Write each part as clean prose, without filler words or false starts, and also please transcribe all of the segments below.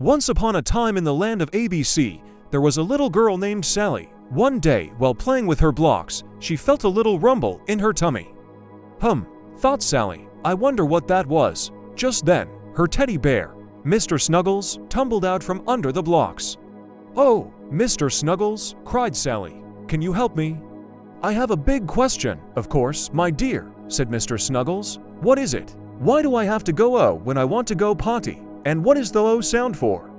Once upon a time in the land of ABC, there was a little girl named Sally. One day, while playing with her blocks, she felt a little rumble in her tummy. Thought Sally, I wonder what that was. Just then, her teddy bear, Mr. Snuggles, tumbled out from under the blocks. "Oh, Mr. Snuggles," cried Sally, "can you help me?" "I have a big question, of course, my dear," said Mr. Snuggles. "What is it? Why do I have to go oh when I want to go potty? And what is the O sound for?"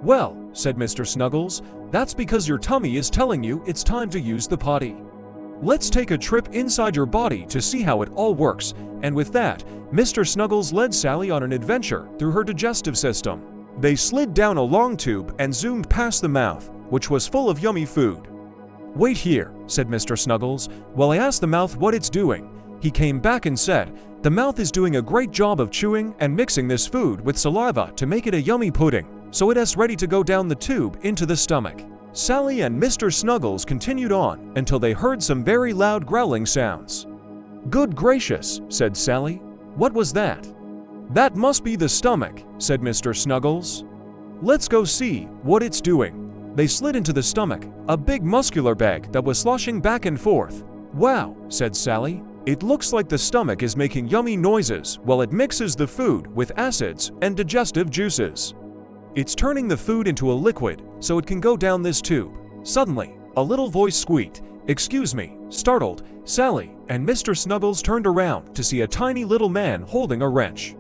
"Well," said Mr. Snuggles, "that's because your tummy is telling you it's time to use the potty. Let's take a trip inside your body to see how it all works." And with that, Mr. Snuggles led Sally on an adventure through her digestive system. They slid down a long tube and zoomed past the mouth, which was full of yummy food. "Wait here," said Mr. Snuggles, "while I ask the mouth what it's doing." He came back and said, "The mouth is doing a great job of chewing and mixing this food with saliva to make it a yummy pudding, so it is ready to go down the tube into the stomach." Sally and Mr. Snuggles continued on until they heard some very loud growling sounds. "Good gracious," said Sally. "What was that?" "That must be the stomach," said Mr. Snuggles. "Let's go see what it's doing." They slid into the stomach, a big muscular bag that was sloshing back and forth. "Wow," said Sally. "It looks like the stomach is making yummy noises while it mixes the food with acids and digestive juices. It's turning the food into a liquid so it can go down this tube." Suddenly, a little voice squeaked, "Excuse me." Startled, Sally and Mr. Snuggles turned around to see a tiny little man holding a wrench.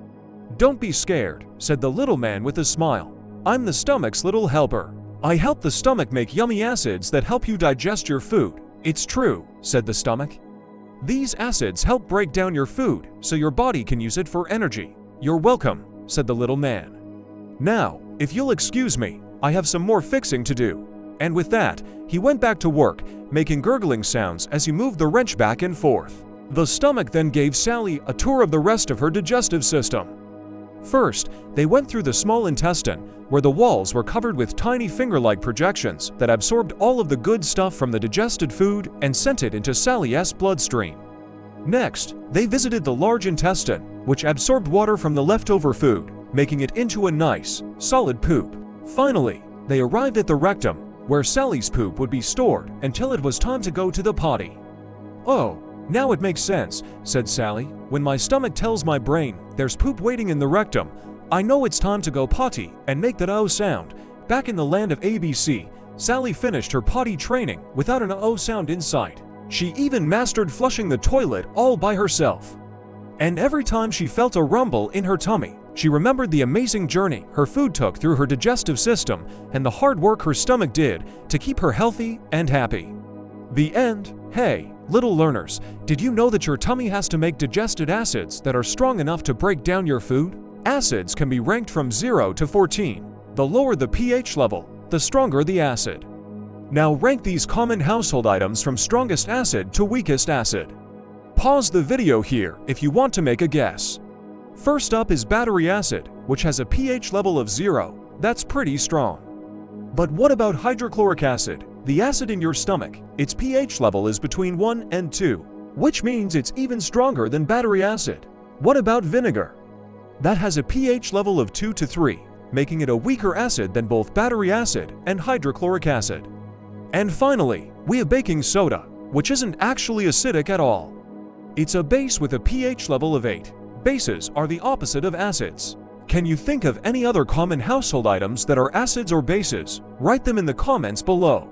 "Don't be scared," said the little man with a smile. "I'm the stomach's little helper. I help the stomach make yummy acids that help you digest your food." "It's true," said the stomach. "These acids help break down your food so your body can use it for energy." "You're welcome," said the little man. "Now, if you'll excuse me, I have some more fixing to do." And with that, he went back to work, making gurgling sounds as he moved the wrench back and forth. The stomach then gave Sally a tour of the rest of her digestive system. First, they went through the small intestine, where the walls were covered with tiny finger-like projections that absorbed all of the good stuff from the digested food and sent it into Sally's bloodstream. Next, they visited the large intestine, which absorbed water from the leftover food, making it into a nice, solid poop. Finally, they arrived at the rectum, where Sally's poop would be stored until it was time to go to the potty. "Oh, now it makes sense," said Sally. "When my stomach tells my brain there's poop waiting in the rectum, I know it's time to go potty and make that O sound." Back in the land of ABC, Sally finished her potty training without an O sound in sight. She even mastered flushing the toilet all by herself. And every time she felt a rumble in her tummy, she remembered the amazing journey her food took through her digestive system and the hard work her stomach did to keep her healthy and happy. The end. Hey, little learners, did you know that your tummy has to make digested acids that are strong enough to break down your food? Acids can be ranked from 0 to 14. The lower the pH level, the stronger the acid. Now rank these common household items from strongest acid to weakest acid. Pause the video here if you want to make a guess. First up is battery acid, which has a pH level of 0. That's pretty strong. But what about hydrochloric acid, the acid in your stomach? Its pH level is between 1 and 2, which means it's even stronger than battery acid. What about vinegar? That has a pH level of 2 to 3, making it a weaker acid than both battery acid and hydrochloric acid. And finally, we have baking soda, which isn't actually acidic at all. It's a base with a pH level of 8. Bases are the opposite of acids. Can you think of any other common household items that are acids or bases? Write them in the comments below.